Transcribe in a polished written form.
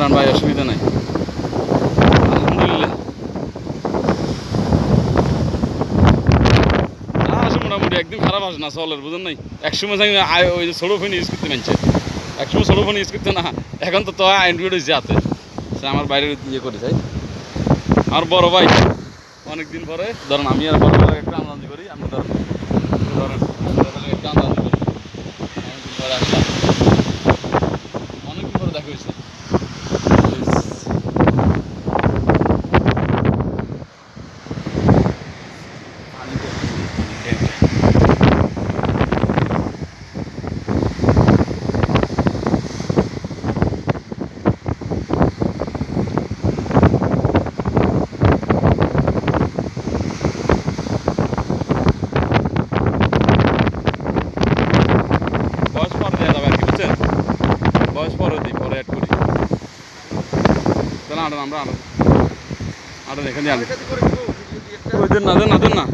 দাঁড়ান ভাই, অসুবিধা নাই। আলহামদুলিল্লাহ আসে মোটামুটি, একদিন খারাপ আসে না চলের, বুঝেন নাই। একসময় ওই যে ছোটো ফোন ইউজ করতে মানছে, একসময় ছোটো ফোন ইউজ করতে না, এখন তো অ্যান্ড্রয়েড হয়েছে হাতে। সে আমার বাইরে ইয়ে করে চাই। আমার বড় ভাই অনেকদিন পরে ধরেন, আমি আর বড় ভাই একটা আনন্দ করি, আমি ধরেন একটা আনন্দ করি, অনেকদিন পরে আসলাম, অনেকদিন পরে দেখা হয়েছে। বয়স পরে দেওয়া যাবে আর কি, বুঝছেন? বয়স পরে দিই, পরে অ্যাড করি। তাহলে আটেন, আমরা আটেন এখানে আনেন। ওই দেন না, দেন না, দেন না।